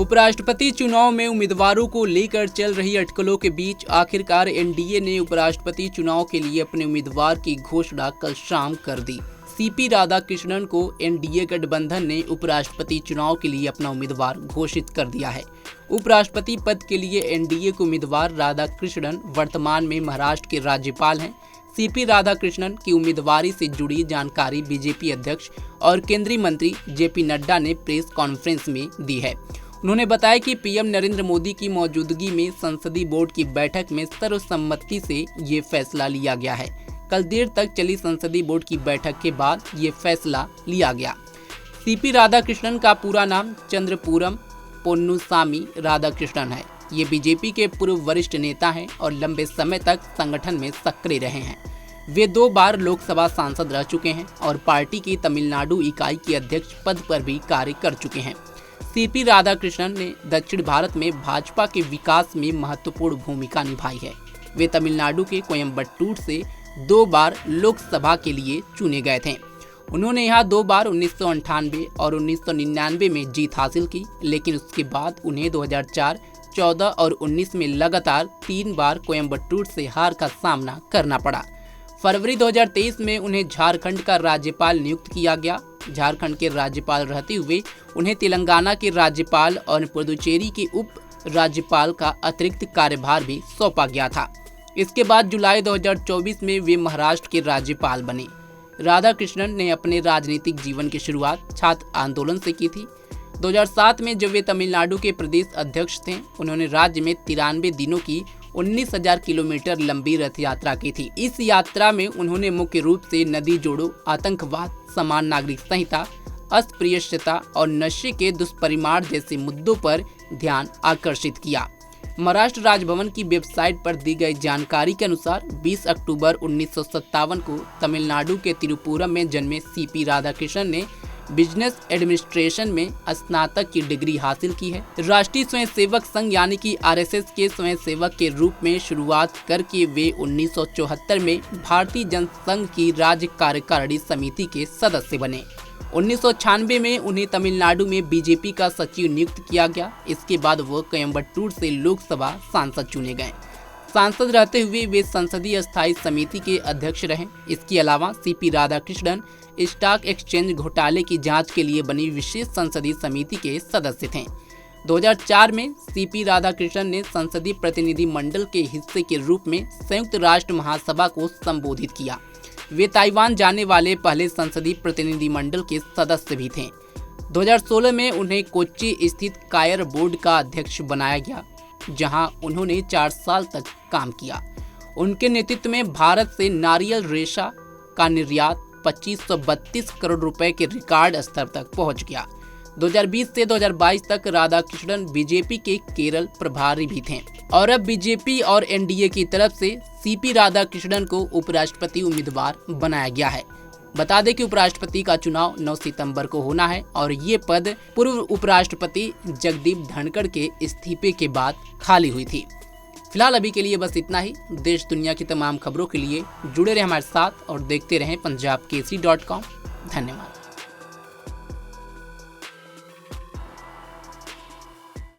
उपराष्ट्रपति चुनाव में उम्मीदवारों को लेकर चल रही अटकलों के बीच आखिरकार एनडीए ने उपराष्ट्रपति चुनाव के लिए अपने उम्मीदवार की घोषणा कल शाम कर दी। सीपी राधाकृष्णन को एनडीए गठबंधन ने उपराष्ट्रपति चुनाव के लिए अपना उम्मीदवार घोषित कर दिया है। उपराष्ट्रपति पद के लिए एनडीए के उम्मीदवार राधाकृष्णन वर्तमान में महाराष्ट्र के राज्यपाल हैं। सीपी राधाकृष्णन की उम्मीदवारी से जुड़ी जानकारी बीजेपी अध्यक्ष और केंद्रीय मंत्री जेपी नड्डा ने प्रेस कॉन्फ्रेंस में दी है। उन्होंने बताया कि पीएम नरेंद्र मोदी की मौजूदगी में संसदीय बोर्ड की बैठक में सर्वसम्मति से ये फैसला लिया गया है। कल देर तक चली संसदीय बोर्ड की बैठक के बाद ये फैसला लिया गया। सीपी राधाकृष्णन का पूरा नाम चंद्रपूरम पोन्नुसामी राधाकृष्णन है। ये बीजेपी के पूर्व वरिष्ठ नेता हैं और लंबे समय तक संगठन में सक्रिय रहे हैं। वे 2 बार लोकसभा सांसद रह चुके हैं और पार्टी की तमिलनाडु इकाई के अध्यक्ष पद पर भी कार्य कर चुके हैं। सीपी राधाकृष्णन ने दक्षिण भारत में भाजपा के विकास में महत्वपूर्ण भूमिका निभाई है। वे तमिलनाडु के कोयम्बटूर से 2 बार लोकसभा के लिए चुने गए थे। उन्होंने यहाँ 2 बार 1998 और 1999 में जीत हासिल की, लेकिन उसके बाद उन्हें 2004, 14 और 19 में लगातार 3 बार कोयम्बटूर से हार का सामना करना पड़ा। फरवरी 2023 में उन्हें झारखंड का राज्यपाल नियुक्त किया गया। झारखंड के राज्यपाल रहते हुए उन्हें तेलंगाना के राज्यपाल और पुदुचेरी के उप राज्यपाल का अतिरिक्त कार्यभार भी सौंपा गया था। इसके बाद जुलाई 2024 में वे महाराष्ट्र के राज्यपाल बने। राधाकृष्णन ने अपने राजनीतिक जीवन की शुरुआत छात्र आंदोलन से की थी। 2007 में जब वे तमिलनाडु के प्रदेश अध्यक्ष थे, उन्होंने राज्य में 93 दिनों की 19,000 किलोमीटर लंबी रथ यात्रा की थी। इस यात्रा में उन्होंने मुख्य रूप से नदी जोड़ो, आतंकवाद, समान नागरिक संहिता, अस्पृश्यता और नशे के दुष्परिणाम जैसे मुद्दों पर ध्यान आकर्षित किया। महाराष्ट्र राजभवन की वेबसाइट पर दी गई जानकारी के अनुसार 20 अक्टूबर 1957 को तमिलनाडु के तिरुपुरम में जन्मे सीपी राधाकृष्णन ने बिजनेस एडमिनिस्ट्रेशन में स्नातक की डिग्री हासिल की है। राष्ट्रीय स्वयंसेवक संघ यानी कि आरएसएस के स्वयंसेवक के रूप में शुरुआत करके वे 1974 में भारतीय जनसंघ की राज्य कार्यकारिणी समिति के सदस्य बने। 1996 में उन्हें तमिलनाडु में बीजेपी का सचिव नियुक्त किया गया। इसके बाद वो कोयम्बटूर से लोकसभा सांसद चुने गए। सांसद रहते हुए वे संसदीय स्थायी समिति के अध्यक्ष रहे। इसके अलावा सीपी राधाकृष्णन स्टॉक एक्सचेंज घोटाले की जांच के लिए बनी विशेष संसदीय समिति के सदस्य थे। 2004 में सीपी राधाकृष्णन ने संसदीय प्रतिनिधि मंडल के हिस्से के रूप में संयुक्त राष्ट्र महासभा को संबोधित किया। वे ताइवान जाने वाले पहले संसदीय प्रतिनिधि मंडल के सदस्य भी थे। 2016 में उन्हें कोच्चि स्थित कायर बोर्ड का अध्यक्ष बनाया गया, जहां उन्होंने 4 साल तक काम किया। उनके नेतृत्व में भारत से नारियल रेशा का निर्यात 2532 करोड़ रुपए के रिकॉर्ड स्तर तक पहुंच गया। 2020 से 2022 तक राधाकृष्णन बीजेपी के केरल प्रभारी भी थे और अब बीजेपी और एनडीए की तरफ से सीपी राधाकृष्णन को उपराष्ट्रपति उम्मीदवार बनाया गया है। बता दें कि उपराष्ट्रपति का चुनाव 9 सितंबर को होना है और ये पद पूर्व उपराष्ट्रपति जगदीप धनखड़ के इस्तीफे के बाद खाली हुई थी। फिलहाल अभी के लिए बस इतना ही। देश दुनिया की तमाम खबरों के लिए जुड़े रहे हमारे साथ और देखते रहें punjabkesari.com। धन्यवाद।